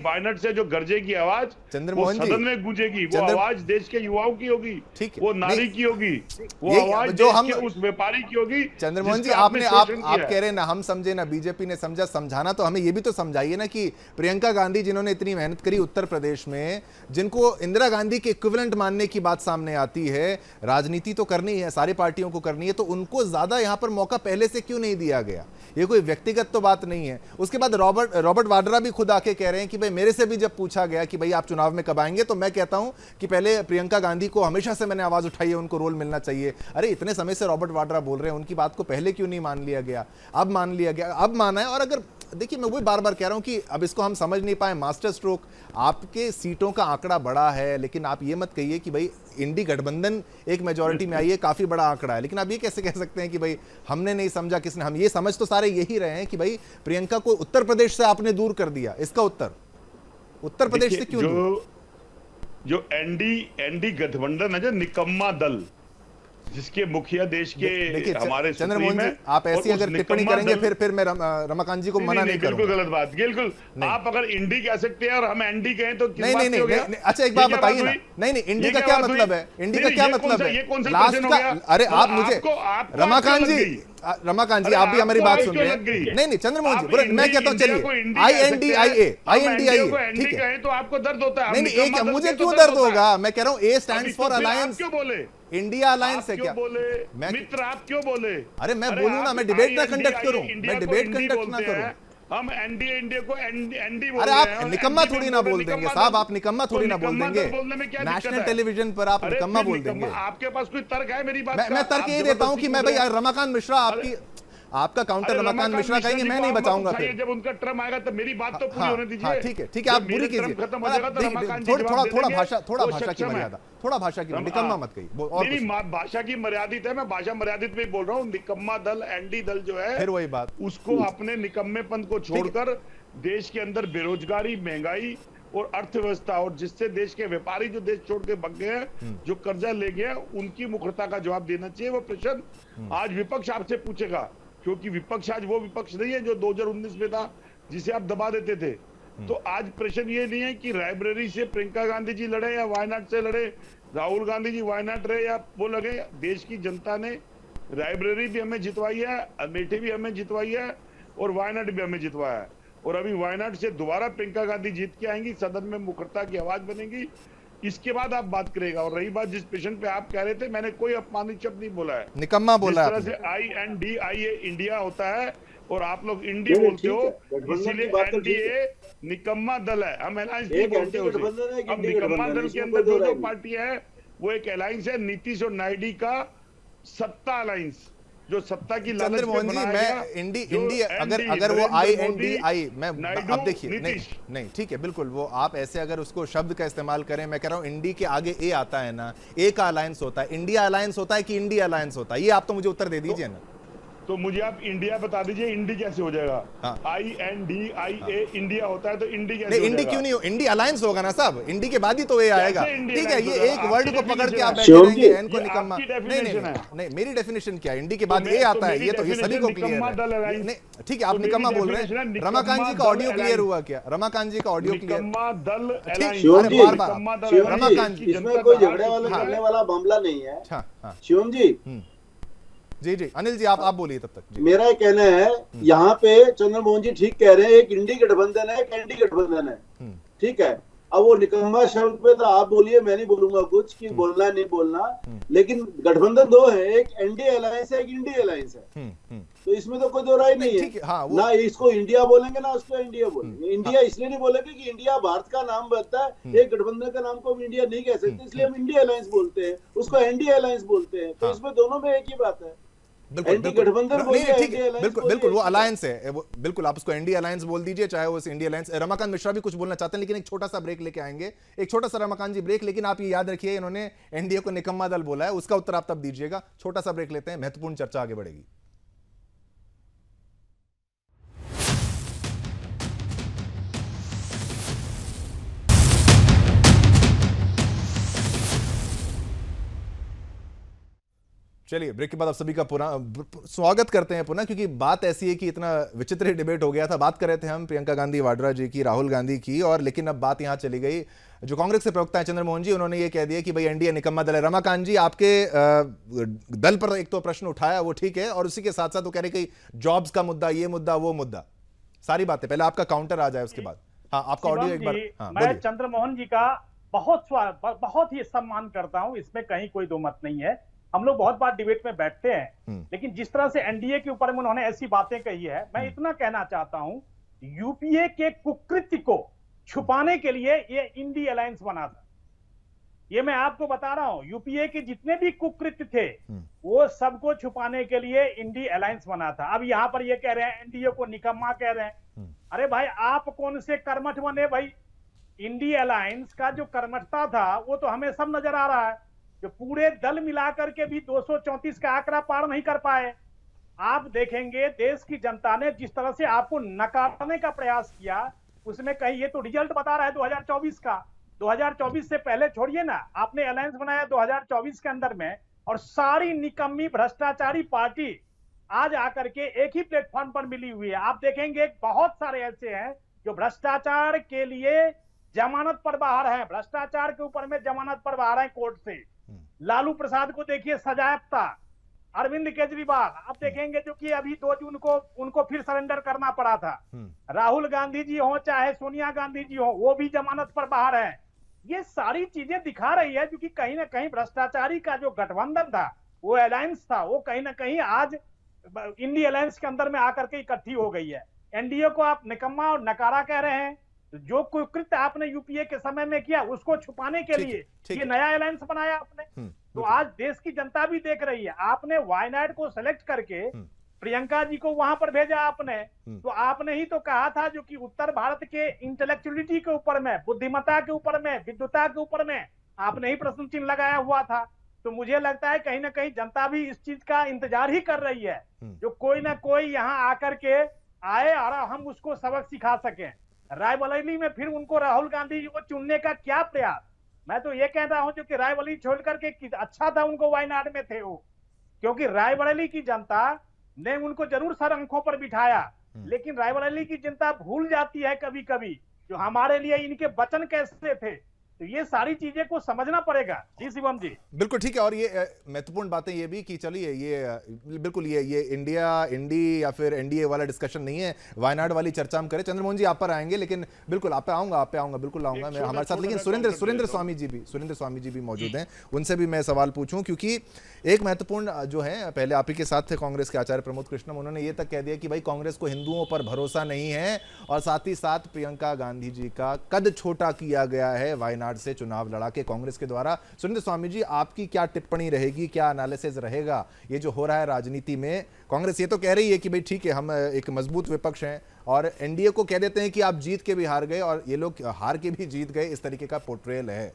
Speaker 10: वायनाड से जो गरजेगी आवाज वो सदन में गूंजेगी, वो आवाज देश के युवाओं की होगी, वो नारी की होगी, वो आवाज जो हम उस व्यापारी की होगी।
Speaker 1: चंद्रमोहन जी, आप कह रहे हैं ना हम समझे ना बीजेपी ने समझा, समझाना तो हमें ये भी तो समझाइए ना कि प्रियंका गांधी जिन्होंने इतनी मेहनत करी उत्तर प्रदेश में, जिनको इंदिरा गांधी के इक्विवेलेंट मानने की बात सामने आती है, राजनीति तो करनी है, सारी पार्टियों को करनी है, तो उनको ज्यादा यहां पर मौका पहले से क्यों नहीं दिया गया? ये कोई व्यक्तिगत तो बात नहीं है। उसके बाद रॉबर्ट वाड्रा भी खुद आके कह रहे हैं कि भाई मेरे से भी जब पूछा गया कि भाई आप चुनाव में कब आएंगे, तो मैं कहता हूं कि पहले प्रियंका गांधी को हमेशा से मैंने आवाज उठाई है, उनको रोल मिलना चाहिए। अरे इतने समय से रॉबर्ट वाड्रा बोल रहे हैं, उनकी बात को पहले क्यों नहीं मान लिया गया? अब मान लिया गया, अब माना है। और अगर देखिए, मैं वही बार बार कह रहा हूं कि अब इसको हम समझ नहीं पाए मास्टर स्ट्रोक। आपके सीटों का आंकड़ा बड़ा है, लेकिन आप ये मत कहिए कि भाई इंडी गठबंधन एक मेजॉरिटी में आई है, काफी बड़ा आंकड़ा है, लेकिन आप ये कैसे कह सकते हैं कि भाई हमने नहीं समझा, किसने? हम ये समझ तो सारे यही रहे हैं कि भाई प्रियंका को उत्तर प्रदेश से आपने दूर कर दिया। इसका उत्तर प्रदेश से क्यों दूर?
Speaker 10: जो एनडी गठबंधन है, जो निकम्मा दल जिसके मुखिया देश के हमारे
Speaker 1: चंद्रमोहन जी, आप ऐसी अगर टिप्पणी करेंगे फिर मैं रमाकांत जी को मना नहीं करूंगा।
Speaker 10: बिल्कुल गलत बात, बिल्कुल। आप अगर इंडी कह सकते हैं और हम एनडी कहें तो
Speaker 1: नहीं। अच्छा एक बात बताइए ना, नहीं इंडी का क्या मतलब है? इंडी का क्या मतलब है? लास्ट का, अरे आप मुझे रमाकांत जी आप भी हमारी बात सुन रहे हैं। नहीं चंद्रमोहन जी, मैं कहता हूं चलिए INDIA ठीक है,
Speaker 10: तो आपको दर्द होता है।
Speaker 1: नहीं, मुझे क्यों दर्द होगा? मैं कह रहा हूं A स्टैंड्स फॉर अलायंस।
Speaker 10: क्यों बोले
Speaker 1: इंडिया अलायंस है क्या?
Speaker 10: मित्र आप क्यों बोले?
Speaker 1: अरे मैं बोलूं ना, मैं डिबेट ना कंडक्ट करूं, मैं डिबेट कंडक्ट ना करूं।
Speaker 10: हम इंडिया को एनडी बोल
Speaker 1: अरे आप निकम्मा थोड़ी ना बोल देंगे साहब, आप निकम्मा थोड़ी ना बोल देंगे। नेशनल टेलीविजन पर आप निकम्मा बोल देंगे?
Speaker 10: आपके पास कोई तर्क है? मेरी बात
Speaker 1: मैं तर्क ये देता हूं कि मैं भाई रमाकांत मिश्रा आपकी आपका काउंटर
Speaker 10: अरे
Speaker 1: रमाकांत मिश्रा कहेंगे, मैं नहीं बचाऊंगा फिर।
Speaker 10: जब उनका टर्म आएगा तो मेरी बात तो पूरी
Speaker 1: हाँ,
Speaker 10: होने दीजिए।
Speaker 1: हाँ, ठीक है, आप पूरी कीजिए।
Speaker 10: खत्म हो जाएगा तो रमाकांत जी
Speaker 1: थोड़ा
Speaker 10: जवाब
Speaker 1: थोड़ा
Speaker 10: देंगे,
Speaker 1: भाषा
Speaker 10: वो
Speaker 1: की
Speaker 10: सक्षम है।
Speaker 1: मर्यादा, थोड़ा भाषा की निकम्मा मत कहिए। और कुछ
Speaker 10: नहीं, भाषा की मर्यादित है, मैं भाषा मर्यादित में ही बोल रहा हूँ। निकम्मा दल, एनडी दल जो है,
Speaker 1: फिर वही बात,
Speaker 10: उसको अपने निकम्मेपन को छोड़कर देश के अंदर बेरोजगारी, महंगाई और अर्थव्यवस्था, और जिससे देश के व्यापारी जो देश छोड़ के भाग गए हैं, जो कर्जा ले गए, उनकी मुखरता का जवाब देना चाहिए। वो प्रश्न आज विपक्ष आपसे पूछेगा, क्योंकि विपक्ष आज वो विपक्ष नहीं है जो 2019 में था, जिसे आप दबा देते थे। तो आज प्रश्न ये नहीं है कि रायबरेली से प्रियंका गांधी जी लड़े या वायनाड से लड़े, राहुल गांधी जी वायनाड रहे या वो लगे। देश की जनता ने रायबरेली भी हमें जितवाई है, अमेठी भी हमें जितवाई है, और वायनाड भी हमें जितवाया है। और अभी वायनाड से दोबारा प्रियंका गांधी जीत के आएंगी, सदन में मुखरता की आवाज बनेगी, इसके बाद आप बात करेगा। और रही बात जिस पेशेंट पे आप कह रहे थे, मैंने कोई अपमानित शब्द नहीं बोला है,
Speaker 1: निकम्मा बोला है।
Speaker 10: जिस तरह से INDIA इंडिया होता है और आप लोग इंडी बोलते हो, इसीलिए NDA निकम्मा दल है, हम अलायंस नहीं बोलते हो। अब निकम्मा दल के अंदर जो पार्टी है वो एक अलायंस है, नीतीश और नायडू का सत्ता अलायंस, जो सत्ता की लालच में
Speaker 1: चंद्रमोहन जी,
Speaker 10: बनाया
Speaker 1: मैं
Speaker 10: गया,
Speaker 1: इंडी
Speaker 10: जो
Speaker 1: अगर वो INDI, मैं
Speaker 10: नायडू,
Speaker 1: अब देखिए, नहीं ठीक है, बिल्कुल वो आप ऐसे अगर उसको शब्द का इस्तेमाल करें, मैं कह रहा हूं इंडी के आगे ए आता है ना, ए का अलायंस होता है, इंडिया अलायंस होता है कि इंडिया अलायंस होता है, ये आप तो मुझे उत्तर दे दीजिए ना।
Speaker 10: तो मुझे आप इंडिया बता दीजिए, इंडी कैसे हो जाएगा? INDIA इंडिया होता है तो इंडी कैसे
Speaker 1: नहीं,
Speaker 10: हो
Speaker 1: इंडी
Speaker 10: जाएगा?
Speaker 1: क्यों नहीं हो, इंडी अलायंस होगा ना साहब, इंडी के बाद ही तो ये आएगा।
Speaker 10: इंडी
Speaker 1: ठीक है,
Speaker 10: अलायंस
Speaker 1: ये
Speaker 10: होगा?
Speaker 1: एक वर्ड को
Speaker 10: आपकी
Speaker 1: पकड़ के
Speaker 10: definition
Speaker 1: आप
Speaker 10: है।
Speaker 1: बैठे रहेंगे, इनको
Speaker 10: ये
Speaker 1: निकम्मा।
Speaker 10: आपकी
Speaker 1: नहीं
Speaker 10: definition है।
Speaker 1: नहीं, मेरी डेफिनेशन क्या है, इंडी के बाद
Speaker 10: तो
Speaker 1: ये
Speaker 10: मैं-
Speaker 1: आता
Speaker 10: तो
Speaker 1: है,
Speaker 10: मेरी
Speaker 1: ये तो ये सभी को
Speaker 10: definition
Speaker 1: क्लियर
Speaker 10: निकम्मा दल
Speaker 1: है।
Speaker 10: अलायंस।
Speaker 1: नहीं ठीक है, आप
Speaker 10: तो मेरी
Speaker 1: निकम्मा बोल रहे
Speaker 10: definition है
Speaker 1: हैं,
Speaker 10: निकम्मा
Speaker 1: रमाकांत जी का
Speaker 10: दल
Speaker 1: ऑडियो क्लियर
Speaker 10: अलायंस।
Speaker 1: हुआ क्या? रमाकांत जी का ऑडियो क्लियर,
Speaker 10: निकम्मा दल अलायंस,
Speaker 8: शिवम जी,
Speaker 10: निकम्मा दल
Speaker 8: शिवम
Speaker 10: अलायंस
Speaker 1: रमाकांत
Speaker 8: जी,
Speaker 10: की
Speaker 8: इसमें
Speaker 10: जनता
Speaker 8: कोई
Speaker 10: का
Speaker 8: झगड़े
Speaker 10: हाल
Speaker 8: वाले
Speaker 10: है।
Speaker 8: करने वाला मामला नहीं है।
Speaker 1: हाँ हाँ,
Speaker 8: शिवम जी,
Speaker 1: जी अनिल जी आप बोलिए तब तक जी।
Speaker 8: मेरा ये कहना है, यहाँ पे चंद्रमोहन जी ठीक कह रहे हैं, एक इंडी गठबंधन है, एक एनडी गठबंधन है, ठीक है। अब वो निकम्मा शब्द पे तो आप बोलिए, मैं नहीं बोलूंगा कुछ कि बोलना है नहीं बोलना, लेकिन गठबंधन दो है, एक एनडीए अलायंस है, एक इंडी अलायंस है, तो इसमें तो कोई दो राय नहीं
Speaker 1: ठीक
Speaker 8: है।
Speaker 1: है, हाँ, वो-
Speaker 8: ना इसको इंडिया बोलेंगे ना उसको इंडिया बोलेंगे। इंडिया इसलिए नहीं बोलेंगे कि इंडिया भारत का नाम बनता है, एक गठबंधन का नाम को हम इंडिया नहीं कह सकते, इसलिए हम इंडिया अलायंस बोलते हैं, उसको एनडीए अलायंस बोलते हैं। तो इसमें दोनों में एक ही बात है।
Speaker 1: बिल्कुल
Speaker 8: एंटी
Speaker 1: बिल्कुल
Speaker 8: गठबंधन
Speaker 1: नहीं,
Speaker 8: बोलिए,
Speaker 1: ठीक
Speaker 8: एंटी
Speaker 1: है,
Speaker 8: अलायंस
Speaker 1: बिल्कुल
Speaker 8: बोलिए,
Speaker 1: बिल्कुल वो
Speaker 8: ठीक है।
Speaker 1: अलायंस है, वो बिल्कुल आप उसको इंडिया अलायंस बोल दीजिए, चाहे वो इंडिया अलायंस। रमाकांत मिश्रा भी कुछ बोलना चाहते हैं, लेकिन एक छोटा सा ब्रेक लेके आएंगे, एक छोटा सा रमाकांत जी ब्रेक। लेकिन आप ये याद रखिए, इन्होंने एनडीए को निकम्मा दल बोला है, उसका उत्तर आप तब दीजिएगा। छोटा सा ब्रेक लेते हैं, महत्वपूर्ण चर्चा आगे बढ़ेगी। चलिए ब्रेक के बाद आप सभी का स्वागत करते हैं पुनः, क्योंकि बात ऐसी है कि इतना विचित्र डिबेट हो गया था। बात कर रहे थे हम प्रियंका गांधी वाड्रा जी की, राहुल गांधी की, और लेकिन अब बात यहां चली गई, जो कांग्रेस के प्रवक्ता है चंद्रमोहन जी, उन्होंने ये कह दिया कि भाई एनडीए निकम्मा दल है। रमाकांत जी, आपके दल पर एक तो प्रश्न उठाया, वो ठीक है, और उसी के साथ साथ वो कह रहे कि जॉब्स का मुद्दा, ये मुद्दा, वो मुद्दा, सारी बातें। पहले आपका काउंटर आ जाए, उसके बाद हाँ आपका ऑडियो एक बार। हाँ,
Speaker 9: मैं चंद्रमोहन जी का बहुत ही सम्मान करता हूं, इसमें कहीं कोई दो मत नहीं है। हम लोग बहुत बार डिबेट में बैठते हैं, लेकिन जिस तरह से एनडीए के ऊपर में उन्होंने ऐसी बातें कही है, मैं इतना कहना चाहता हूं, यूपीए के कुकृत्य को छुपाने के लिए ये इंडी अलायंस बना था। ये मैं आपको बता रहा हूं, यूपीए के जितने भी कुकृत्य थे वो सबको छुपाने के लिए इंडी अलायंस बना था। अब यहां पर ये कह रहे हैं एनडीए को निकम्मा कह रहे हैं। अरे भाई, आप कौन से कर्मठ बने भाई? इंडी अलायंस का जो कर्मठता था वो तो हमें सब नजर आ रहा है, जो पूरे दल मिलाकर के भी 234 का आंकड़ा पार नहीं कर पाए। आप देखेंगे देश की जनता ने जिस तरह से आपको नकारने का प्रयास किया, उसमें कहीं ये तो रिजल्ट बता रहा है 2024 का। 2024 से पहले छोड़िए ना, आपने अलायंस बनाया 2024 के अंदर में, और सारी निकम्मी भ्रष्टाचारी पार्टी आज आकर के एक ही प्लेटफॉर्म पर मिली हुई है। आप देखेंगे बहुत सारे ऐसे हैं जो भ्रष्टाचार के लिए जमानत पर बाहर है, भ्रष्टाचार के ऊपर में जमानत पर बाहर है कोर्ट से। लालू प्रसाद को देखिए सजायाफ्ता, अरविंद केजरीवाल आप देखेंगे जो कि अभी 2 जून को उनको फिर सरेंडर करना पड़ा था। राहुल गांधी जी हो चाहे सोनिया गांधी जी हो, वो भी जमानत पर बाहर है। ये सारी चीजें दिखा रही है क्योंकि कहीं ना कहीं भ्रष्टाचारी का जो गठबंधन था, वो अलायंस था, वो कहीं ना कहीं आज इंडी अलायंस के अंदर में आकर के इकट्ठी हो गई है। एनडीए को आप निकम्मा और नकारा कह रहे हैं, जो कुकृत्य आपने यूपीए के समय में किया उसको छुपाने के लिए ये नया अलायंस बनाया आपने। तो आज देश की जनता भी देख रही है, आपने वायनाड को सेलेक्ट करके प्रियंका जी को वहां पर भेजा आपने, तो आपने ही तो कहा था जो कि उत्तर भारत के इंटेलेक्चुअलिटी के ऊपर में, बुद्धिमत्ता के ऊपर में, विद्वता के ऊपर में आपने ही प्रश्न चिन्ह लगाया हुआ था। तो मुझे लगता है कहीं ना कहीं जनता भी इस चीज का इंतजार ही कर रही है, जो कोई ना कोई यहाँ आकर के आए और हम उसको सबक सिखा सकें। रायबरेली में फिर उनको राहुल गांधी जी को चुनने का क्या प्रयास? मैं तो ये कहता हूं जो कि रायबरेली छोड़ करके अच्छा था उनको वायनाड में थे वो, क्योंकि रायबरेली की जनता ने उनको जरूर सर अंकों पर बिठाया, लेकिन रायबरेली की जनता भूल जाती है कभी कभी जो हमारे लिए इनके वचन कैसे थे। तो ये सारी चीजें को समझना पड़ेगा। जी शिवम जी,
Speaker 1: बिल्कुल ठीक है। और ये महत्वपूर्ण बातें ये भी कि चलिए ये बिल्कुल ये इंडी या फिर एनडीए वाला डिस्कशन नहीं है, वायनाड वाली चर्चा हम करें। चंद्रमोहन जी आप पर आएंगे, लेकिन बिल्कुल आप पे आऊंगा बिल्कुल आऊंगा मैं हमारे साथ। लेकिन सुरेंद्र स्वामी जी भी मौजूद हैं, उनसे भी मैं सवाल पूछूं, क्योंकि एक महत्वपूर्ण जो है, पहले आप ही के साथ थे कांग्रेस के आचार्य प्रमोद कृष्णम, उन्होंने ये तक कह दिया कि भाई कांग्रेस को हिंदुओं पर भरोसा नहीं है, और साथ ही साथ प्रियंका गांधी जी का कद छोटा किया गया है वायनाड से चुनाव लड़ा के कांग्रेस के द्वारा। सुरेंद्र स्वामी जी, आपकी क्या टिप्पणी रहेगी, क्या एनालिसिस रहेगा ये जो हो रहा है राजनीति में? कांग्रेस ये तो कह रही है कि भाई ठीक है, हम एक मजबूत विपक्ष हैं, और एनडीए को कह देते हैं कि आप जीत के भी हार गए और ये लोग हार के भी जीत गए, इस तरीके का पोर्ट्रेयल है।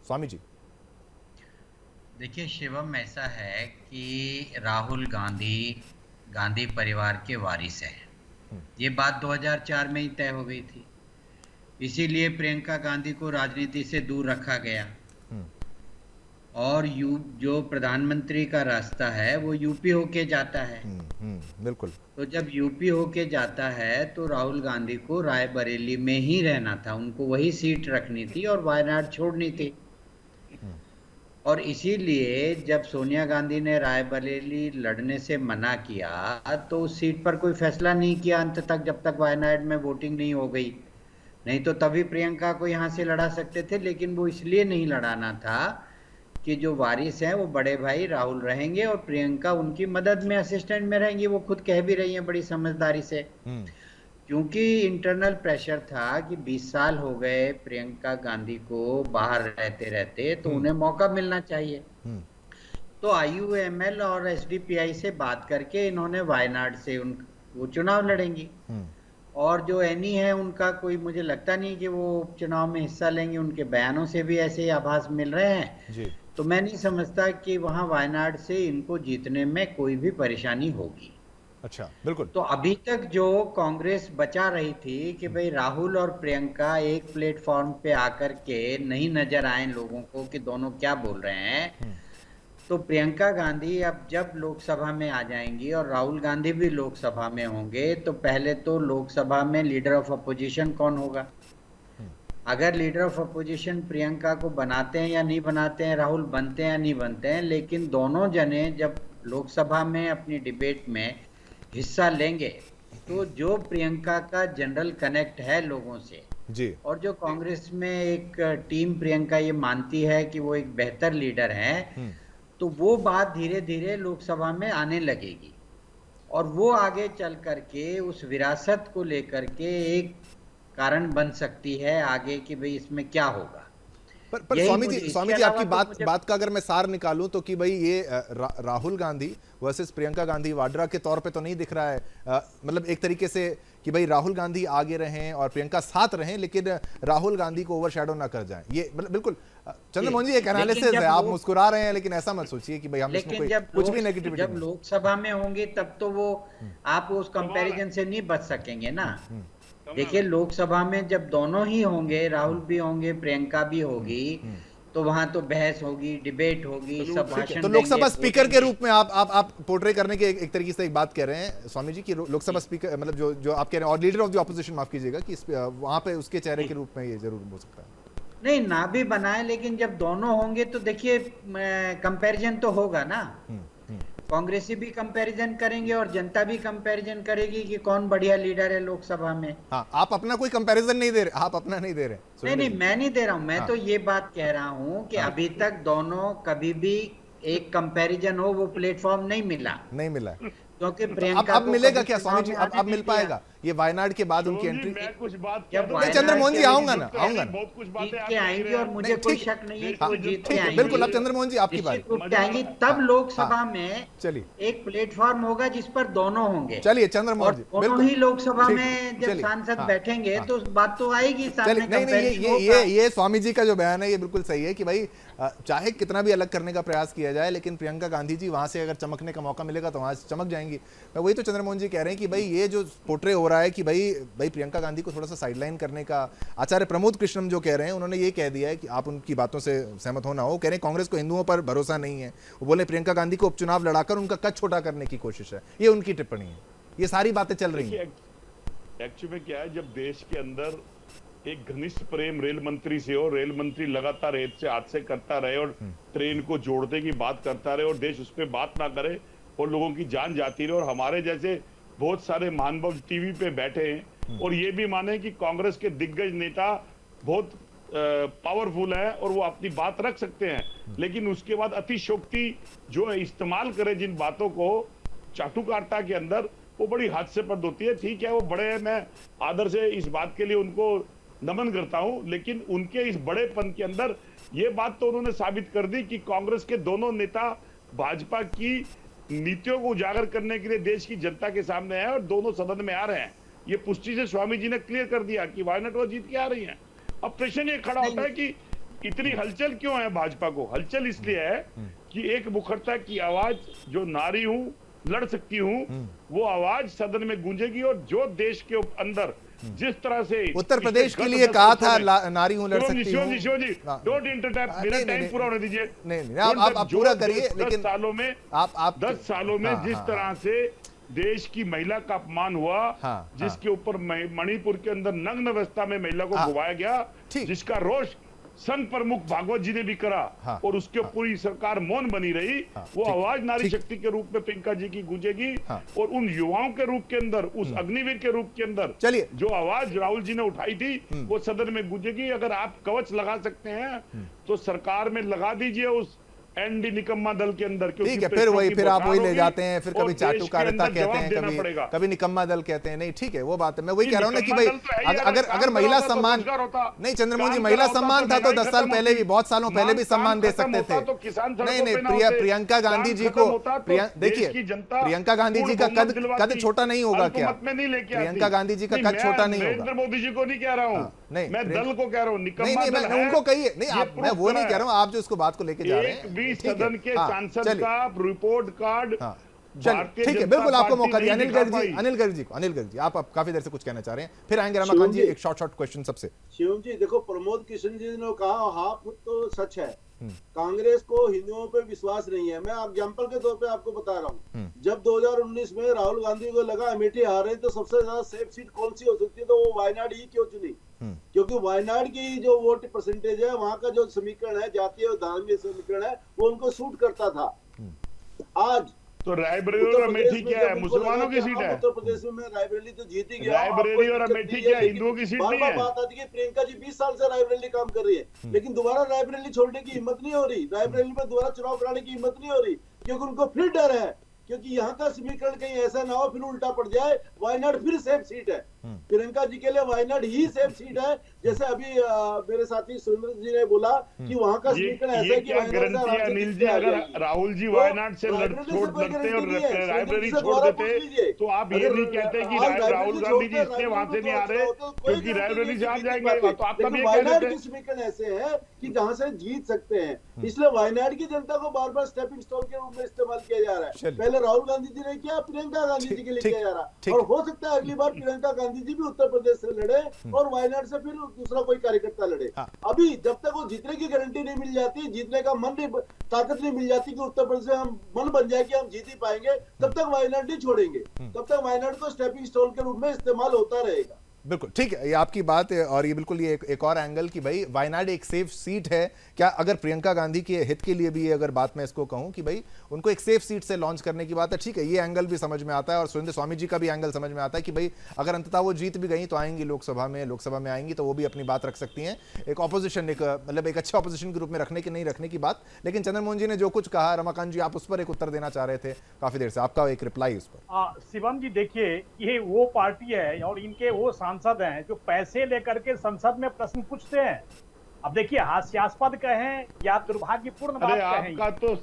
Speaker 1: स्वामी जी
Speaker 11: देखिए शिवम, ऐसा है कि राहुल गांधी परिवार के वारिस हैं। ये बात 2004 में ही तय हो गई थी, इसीलिए प्रियंका गांधी को राजनीति से दूर रखा गया, और जो प्रधानमंत्री का रास्ता है वो यूपी होके जाता है।
Speaker 1: बिल्कुल।
Speaker 11: तो जब यूपी होके जाता है तो राहुल गांधी को रायबरेली में ही रहना था, उनको वही सीट रखनी थी और वायनाड छोड़नी थी। और इसीलिए जब सोनिया गांधी ने रायबरेली लड़ने से मना किया तो उस सीट पर कोई फैसला नहीं किया अंत तक, जब तक वायनाड में वोटिंग नहीं हो गई। नहीं तो तभी प्रियंका को यहाँ से लड़ा सकते थे, लेकिन वो इसलिए नहीं लड़ाना था कि जो वारिस हैं वो बड़े भाई राहुल रहेंगे और प्रियंका उनकी मदद में, असिस्टेंट में रहेंगी। वो खुद कह भी रही हैं बड़ी समझदारी से, क्योंकि इंटरनल प्रेशर था कि 20 साल हो गए प्रियंका गांधी को बाहर रहते रहते, तो उन्हें मौका मिलना चाहिए। तो IUML और SDPI से बात करके इन्होंने वायनाड से वो चुनाव लड़ेंगी, और जो एनी है उनका कोई मुझे लगता नहीं कि वो उपचुनाव में हिस्सा लेंगे, उनके बयानों से भी ऐसे आभास मिल रहे हैं जी। तो मैं नहीं समझता कि वहां वायनाड से इनको जीतने में कोई भी परेशानी होगी।
Speaker 1: अच्छा, बिल्कुल।
Speaker 11: तो अभी तक जो कांग्रेस बचा रही थी कि भाई राहुल और प्रियंका एक प्लेटफॉर्म पे आकर के नहीं नजर आए लोगों को कि दोनों क्या बोल रहे हैं, तो प्रियंका गांधी अब जब लोकसभा में आ जाएंगी और राहुल गांधी भी लोकसभा में होंगे, तो पहले तो लोकसभा में लीडर ऑफ अपोजिशन कौन होगा? अगर लीडर ऑफ अपोजिशन प्रियंका को बनाते हैं या नहीं बनाते हैं, राहुल बनते हैं या नहीं बनते हैं, लेकिन दोनों जने जब लोकसभा में अपनी डिबेट में हिस्सा लेंगे तो जो प्रियंका का जनरल कनेक्ट है लोगों से
Speaker 1: जी, और
Speaker 11: जो कांग्रेस में एक टीम प्रियंका ये मानती है कि वो एक बेहतर लीडर है, तो वो बात धीरे धीरे लोकसभा में आने लगेगी, और वो आगे चल करके उस विरासत को लेकर के एक कारण बन सकती है आगे कि भाई इसमें क्या होगा।
Speaker 1: पर स्वामी जी आपकी बात का अगर मैं सार निकालूं तो कि भाई ये राहुल गांधी वर्सेस प्रियंका गांधी वाड्रा के तौर पे तो नहीं दिख रहा है, मतलब एक तरीके से कि भाई राहुल गांधी आगे रहें और प्रियंका साथ रहें, लेकिन राहुल गांधी को ओवरशैडो ना कर जाएं। ये बिल्कुल चंद्रमोहन जी एक एनालिसिस है, आप मुस्कुरा रहे हैं, लेकिन ऐसा मत सोचिए कि भाई हम इसमें कुछ भी नेगेटिविटी।
Speaker 11: जब लोकसभा में होंगे तब तो वो आप उस कंपैरिजन से नहीं बच सकेंगे ना। देखिए लोकसभा में जब दोनों ही होंगे, राहुल भी होंगे प्रियंका भी होगी, तो वहां तो बहस होगी, डिबेट होगी, सब भाषण।
Speaker 1: तो लोकसभा स्पीकर के रूप में आप पोर्ट्रे करने के एक तरीके से एक बात कह रहे हैं स्वामी जी की लोकसभा स्पीकर, मतलब जो आप कह रहे हैं, और लीडर ऑफ द ऑपोजिशन माफ कीजिएगा, कि वहां पे उसके चेहरे के रूप में ये जरूर हो सकता है।
Speaker 11: नहीं ना भी बनाए, लेकिन जब दोनों होंगे तो देखिए कंपैरिजन तो होगा ना। कांग्रेसी भी कंपैरिजन करेंगे और जनता भी कंपैरिजन करेगी कि कौन बढ़िया लीडर है लोकसभा में।
Speaker 1: हाँ, आप अपना कोई कंपैरिजन नहीं दे रहे, आप अपना नहीं दे रहे।
Speaker 11: नहीं, मैं नहीं दे रहा हूं, मैं तो ये बात कह रहा हूं कि अभी तक दोनों कभी भी एक कंपैरिजन हो वो प्लेटफॉर्म नहीं मिला। क्योंकि प्रियंका
Speaker 1: अब
Speaker 11: को
Speaker 1: मिलेगा
Speaker 11: कभी
Speaker 1: क्या
Speaker 11: चुनाव
Speaker 1: स्वामी जी?
Speaker 11: में
Speaker 1: अब
Speaker 11: आने
Speaker 1: मिल
Speaker 11: नहीं दिया।
Speaker 1: पाएगा ये वायनाड के बाद उनकी
Speaker 10: शिवम जी,
Speaker 1: एंट्री?
Speaker 10: मैं कुछ बात
Speaker 11: जब
Speaker 10: कर दूं?
Speaker 11: वायनाड
Speaker 1: चंद्रमोहन जी
Speaker 11: के
Speaker 1: आऊंगा
Speaker 11: लिए
Speaker 1: ना, आऊंगा ना।
Speaker 10: बहुत कुछ
Speaker 11: जीत
Speaker 10: बातें
Speaker 11: के
Speaker 10: आप कह
Speaker 11: आएंगी
Speaker 10: रहे
Speaker 11: और
Speaker 10: हैं।
Speaker 11: मुझे
Speaker 1: नहीं,
Speaker 11: कोई
Speaker 1: ठीक
Speaker 11: शक नहीं है
Speaker 10: देश
Speaker 11: कि वो
Speaker 10: की
Speaker 11: जीत
Speaker 10: जनता
Speaker 11: के
Speaker 1: ठीक है,
Speaker 11: आएंगी।
Speaker 1: बिल्कुल। अब चंद्रमोहन जी आपकी बारी।
Speaker 11: निश्चित रूप से आएंगी। तब लोकसभा में
Speaker 1: चलिए
Speaker 11: एक प्लेटफॉर्म होगा जिस पर दोनों होंगे।
Speaker 1: चलिए
Speaker 11: और
Speaker 1: चंद्रमोहन जी
Speaker 11: दोनों
Speaker 1: बिल्कुल
Speaker 11: ही लोकसभा
Speaker 1: ठीक,
Speaker 11: में जब
Speaker 1: चलिए,
Speaker 11: सांसद
Speaker 1: हाँ,
Speaker 11: बैठेंगे
Speaker 1: हाँ।
Speaker 11: तो बात तो आएगी सामने,
Speaker 1: चलिए नहीं नहीं
Speaker 11: कंपैरिजन
Speaker 1: ये
Speaker 11: होगा।
Speaker 1: ये स्वामी जी का जो बयान है ये बिल्कुल सही है कि भाई चाहे कितना भी अलग करने का प्रयास किया जाए लेकिन प्रियंका गांधी जी वहां से अगर चमकने का मौका मिलेगा तो वहां से चमक जाएंगी। मैं वही तो चंद्रमोहन जी कह रहे हैं कि भाई ये जो पोर्ट्रे हो रहा है कि भाई प्रियंका गांधी को थोड़ा सा साइडलाइन करने का, आचार्य प्रमोद कृष्णम जो कह रहे हैं उन्होंने ये कह दिया है कि आप उनकी बातों से सहमत होना हो, कह रहे हैं कांग्रेस को हिंदुओं पर भरोसा नहीं है। वो बोले प्रियंका गांधी को उपचुनाव लड़ाकर उनका कद छोटा करने की कोशिश है, ये उनकी टिप्पणी है। ये सारी बातें चल रही हैं।
Speaker 10: एक्चुअली में क्या है, जब देश के अंदर एक घनिष्ठ प्रेम रेल मंत्री से हो, रेल मंत्री लगातार रेत से हादसे करता रहे और ट्रेन को जोड़ने की बात करता रहे और देश उस पर बात ना करे और लोगों की जान जाती रहे और हमारे जैसे बहुत सारे महानुभाव टीवी पे बैठे हैं और ये भी माने कि कांग्रेस के दिग्गज नेता बहुत पावरफुल है और वो अपनी बात रख सकते हैं, लेकिन उसके बाद अतिशोक्ति जो है इस्तेमाल करे जिन बातों को चाटुकारिता के अंदर, वो बड़ी हास्यास्पद होती है। ठीक है, वो बड़े हैं, मैं आदर से इस बात के लिए उनको नमन करता हूं, लेकिन उनके इस बड़ेपन के अंदर ये बात तो उन्होंने साबित कर दी कि कांग्रेस के दोनों नेता भाजपा की नीतियों को उजागर करने के लिए देश की जनता के सामने है और दोनों सदन में आ रहे हैं। ये पुष्टि से स्वामी जी ने क्लियर कर दिया कि वायनाड वो जीत के आ रही हैं। अब प्रश्न ये खड़ा होता है कि इतनी हलचल क्यों है भाजपा को? हलचल इसलिए है कि एक मुखरता की आवाज, जो नारी हूं लड़ सकती हूं, वो आवाज सदन में गूंजेगी और जो देश के अंदर जिस तरह से
Speaker 1: उत्तर प्रदेश के लिए कहा था नारी हूं लड़ सकती हूं।
Speaker 10: डोंट इंटरटेप, मेरा टाइम पूरा होने दीजिए।
Speaker 1: नहीं आप पूरा करिए, लेकिन
Speaker 10: 10 सालों में
Speaker 1: आप
Speaker 10: 10 सालों में जिस तरह से देश की महिला का अपमान हुआ, जिसके ऊपर मणिपुर के अंदर नग्न अवस्था में महिला को घुमाया गया, जिसका रोष संघ प्रमुख भागवत जी ने भी करा और उसके पूरी सरकार मौन बनी रही, वो आवाज नारी शक्ति के रूप में प्रियंका जी की गूंजेगी और उन युवाओं के रूप के अंदर, उस अग्निवीर के रूप के अंदर
Speaker 1: चलिए
Speaker 10: जो आवाज राहुल जी ने उठाई थी वो सदन में गूंजेगी। अगर आप कवच लगा सकते हैं तो सरकार में लगा दीजिए उस एनडी निकम्मा दल के अंदर।
Speaker 1: ठीक है, फिर आप वही ले जाते हैं, फिर कभी चाटुकारिता कहते हैं, कभी निकम्मा दल कहते हैं। नहीं ठीक है, वो बात है। मैं वही कह रहा हूं ना कि भाई अगर महिला सम्मान नहीं, चंद्रमोहन जी महिला सम्मान था तो 10 साल पहले भी, बहुत सालों पहले भी सम्मान दे सकते थे। नहीं प्रियंका गांधी जी को, देखिए प्रियंका गांधी जी का कद छोटा नहीं होगा क्या? प्रियंका गांधी जी का कद छोटा नहीं होगा।
Speaker 10: नरेंद्र मोदी जी को नहीं कह रहा हूँ,
Speaker 1: नहीं
Speaker 10: मैं दल को कह रहा हूँ।
Speaker 1: नहीं उनको कहिए, नहीं मैं वो नहीं कह रहा हूँ, आप जो इसको बात को लेके जा रहे हैं।
Speaker 10: सदन के सांसद का रिपोर्ट कार्ड,
Speaker 1: ठीक है, बिल्कुल आपको मौका दिया। अनिल गर्ग जी आप काफी देर से कुछ कहना चाह रहे हैं, फिर आएंगे रमाकांत जी। एक शॉर्ट क्वेश्चन सबसे।
Speaker 8: शिवम जी देखो, प्रमोद कृष्ण जी ने कहा हाफ तो सच है, कांग्रेस को हिंदुओं पे विश्वास नहीं है। मैं एग्जांपल के तौर पे आपको बता रहा हूँ, जब 2019 में राहुल गांधी को लगा अमेठी हारे तो सबसे ज्यादा सेफ सीट कौन सी हो सकती है, तो वो वायनाड ही क्यों चुनी? क्योंकि वायनाड की जो वोट परसेंटेज है, वहां का जो समीकरण है, जातीय और धार्मिक समीकरण है, वो उनको सूट करता था। आज
Speaker 10: तो रायबरेली और अमेठी क्या है? मुसलमानों की सीट है।
Speaker 8: उत्तर प्रदेश में रायबरेली तो जीत ही गया।
Speaker 10: रायबरेली और अमेठी क्या हिंदुओं की सीट नहीं है?
Speaker 8: बात आती है प्रियंका जी 20 साल से रायबरेली काम कर रही है, लेकिन दोबारा रायबरेली छोड़ने की हिम्मत नहीं हो रही, रायबरेली में दोबारा चुनाव कराने की हिम्मत नहीं हो रही, क्योंकि उनको फिर डर है क्योंकि यहाँ का समीकरण कहीं ऐसा ना हो फिर उल्टा पड़ जाए। वायनाड फिर सेफ सीट है, प्रियंका जी के लिए वायनाड ही सेफ सीट है। जैसे अभी मेरे साथी सुरेंद्र जी ने बोला कि वहाँ का समीकरण ऐसा है कि
Speaker 10: गारंटी अनिल जी, अगर राहुल जी वायनाड से लड़ते और रायबरेली छोड़ देते तो आप ये नहीं कहते कि राहुल गांधी जी इसलिए वहां से नहीं आ रहे क्योंकि रायबरेली से आ जाएंगे, तो आप तब ये
Speaker 8: वायनाड के समीकरण ऐसे है कि जहाँ से जीत सकते हैं, इसलिए वायनाड की जनता को बार बार स्टेपिंग स्टोन के रूप में इस्तेमाल किया जा रहा है। पहले राहुल गांधी जी ने किया, प्रियंका गांधी जी के लिए किया जा रहा, और हो सकता है अगली बार प्रियंका गांधी जी भी उत्तर प्रदेश से लड़े और वायनाड से फिर दूसरा कोई कार्यकर्ता लड़े। अभी जब तक वो जीतने की गारंटी नहीं मिल जाती, जीतने का मन नहीं, ताकत नहीं मिल जाती कि उत्तर प्रदेश में हम मन बन जाए कि हम जीत ही पाएंगे, तब तक वायनाड नहीं छोड़ेंगे, तब तक वायनाड को स्टेपिंग स्टोन के रूप में इस्तेमाल होता रहेगा।
Speaker 1: बिल्कुल ठीक है, ये आपकी बात है और ये बिल्कुल ये एक और एंगल कि भाई वायनाड एक सेफ सीट है क्या, अगर प्रियंका गांधी के हित के लिए भी अगर बात मैं इसको कहूं कि भाई उनको एक सेफ सीट से लॉन्च करने की बात है, ठीक है, ये एंगल भी समझ में आता है और सुरेंद्र स्वामी जी का भी एंगल समझ में आता है कि भाई अगर अंततः वो जीत भी गई तो आएंगी लोकसभा में आएंगी तो वो भी अपनी बात रख सकती हैं, एक ऑपोजिशन, एक मतलब एक अच्छे ऑपोजिशन के रूप में रखने की नहीं रखने की बात। लेकिन चंद्रमोहन जी ने जो कुछ कहा, रमाकांत जी आप उस पर एक उत्तर देना चाह रहे थे काफी देर से, आपका एक रिप्लाई उस पर।
Speaker 9: शिवम जी देखिए, ये वो पार्टी है और इनके वो सांसद हैं जो पैसे लेकर के संसद में प्रश्न पूछते हैं। अब देखिए, हास्यास्पद कहें या दुर्भाग्यपूर्ण बात कहें,
Speaker 10: आपका तो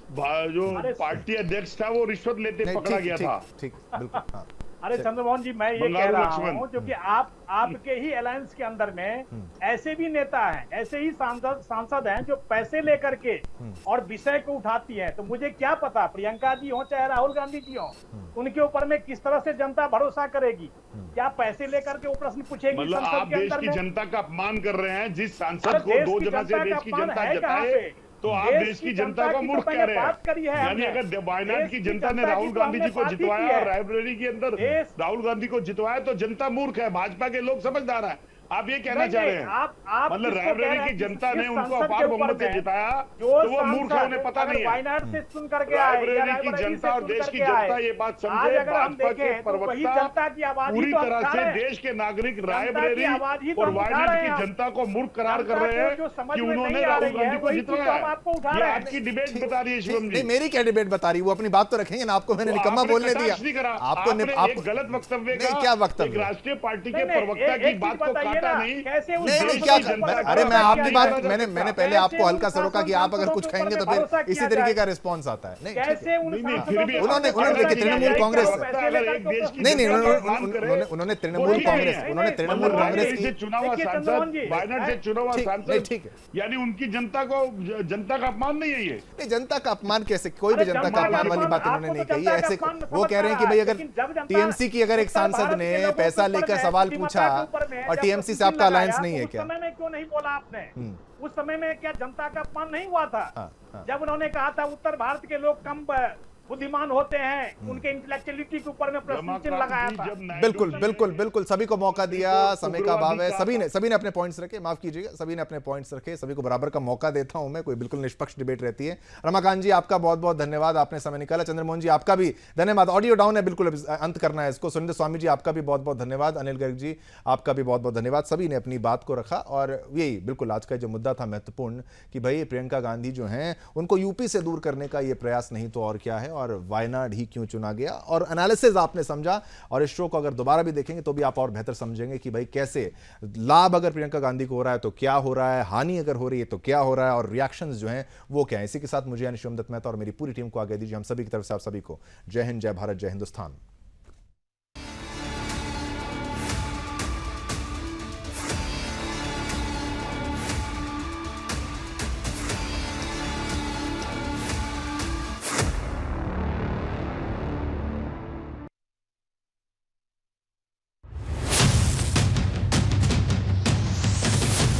Speaker 10: जो पार्टी अध्यक्ष था वो रिश्वत लेते पकड़ा गया था।
Speaker 1: ठीक, बिल्कुल, हाँ।
Speaker 9: अरे चंद्रमोहन जी, मैं ये कह रहा हूँ जो कि आपके ही अलायंस के अंदर में ऐसे भी नेता हैं, ऐसे ही सांसद हैं जो पैसे लेकर के और विषय को उठाती हैं। तो मुझे क्या पता प्रियंका जी हो चाहे राहुल गांधी जी हो, उनके ऊपर में किस तरह से जनता भरोसा करेगी, क्या पैसे लेकर के वो प्रश्न पूछेगी
Speaker 10: मतलब
Speaker 9: संसद
Speaker 10: आप
Speaker 9: के
Speaker 10: देश
Speaker 9: अंदर
Speaker 10: की
Speaker 9: में?
Speaker 10: जनता का अपमान कर रहे हैं, जिस सांसद को 2 जगह से देश की जनता जताए तो आप देश की जनता को मूर्ख कह रहे हैं। यानी अगर वायनाड की जनता ने राहुल गांधी जी को जितवाया और रायबरेली के अंदर राहुल गांधी को जितवाया तो जनता मूर्ख है, भाजपा के लोग समझदार हैं, आप ये कहना चाह रहे हैं? मतलब रायबरेली की जनता ने उनको अपार बहुमत से जिताया तो वो मूर्ख है, उन्हें पता नहीं है।
Speaker 9: वायनाड से सुन करके
Speaker 10: रायबरेली की जनता और देश की जनता ये बात समझे, भाजपा के प्रवक्ता पूरी तरह से देश के नागरिक रायबरेली और वायनाड की जनता को मूर्ख करार कर रहे हैं कि उन्होंने राहुल गांधी को जितवाया। ये आपकी डिबेट बता रही है शिवम जी।
Speaker 1: मेरी क्या डिबेट बता रही है, वो अपनी बात तो रखेंगे ना, आपको मैंने निकम्मा बोलने दिया।
Speaker 10: आपको एक गलत वक्तव्य का,
Speaker 1: क्या वक्तव्य,
Speaker 10: राष्ट्रीय पार्टी के प्रवक्ता की बात को काटा नहीं।
Speaker 1: नहीं क्या, अरे मैं आपकी बात, मैंने पहले आपको हल्का सा रोका कि आप अगर कुछ कहेंगे तो फिर इसी तरीके का रिस्पॉन्स आता है। नहीं
Speaker 10: फिर भी
Speaker 1: उन्होंने देखिए तृणमूल कांग्रेस, नहीं उन्होंने तृणमूल कांग्रेस की
Speaker 10: चुनाव सांसद, वायनाड से चुनाव सांसद,
Speaker 1: ठीक है,
Speaker 10: यानी उनकी जनता को, जनता का अपमान नहीं है ये।
Speaker 1: नहीं, जनता का अपमान कैसे, कोई भी जनता का अपमान वाली बात उन्होंने नहीं कही है। ऐसे वो कह रहे हैं कि भाई अगर टीएमसी की अगर एक सांसद ने पैसा लेकर सवाल पूछा और टीएमसी से आपका अलायंस नहीं है क्या?
Speaker 9: उस समय में क्यों नहीं बोला आपने? उस समय में क्या जनता का अपमान नहीं हुआ था? जब उन्होंने कहा था उत्तर भारत के लोग कम बुद्धिमान होते हैं, उनके इंटेलेक्चुअलिटी के ऊपर में प्रश्न चिन्ह लगाया था।
Speaker 1: बिल्कुल सभी को मौका दिया, समय का अभाव है, सभी ने अपने पॉइंट्स रखे, माफ कीजिएगा, सभी ने अपने पॉइंट्स रखे, सभी को बराबर का मौका देता हूं मैं, कोई बिल्कुल निष्पक्ष डिबेट रहती है। रमाकांत जी आपका बहुत बहुत धन्यवाद, आपने समय निकाला। चंद्रमोहन जी आपका भी धन्यवाद, ऑडियो डाउन है, बिल्कुल अंत करना है इसको। सुरेंद्र स्वामी जी आपका भी बहुत बहुत धन्यवाद, अनिल गर्ग जी आपका भी बहुत बहुत धन्यवाद। सभी ने अपनी बात को रखा और यही बिल्कुल आज का जो मुद्दा था महत्वपूर्ण कि भाई प्रियंका गांधी जो हैं उनको यूपी से दूर करने का ये प्रयास नहीं तो और क्या है, और वायनाड ही क्यों चुना गया, और एनालिसिस आपने समझा। और इस शो को अगर दोबारा भी देखेंगे तो भी आप और बेहतर समझेंगे कि भाई कैसे लाभ अगर प्रियंका गांधी को हो रहा है तो क्या हो रहा है, हानि अगर हो रही है तो क्या हो रहा है, और रिएक्शंस जो हैं वो क्या है। इसी के साथ मुझे यानी शिवम दत्त मेहता और मेरी पूरी टीम को आगे दीजिए हम सभी की तरफ से आप सभी को जय हिंद, जय भारत, जय हिंदुस्तान।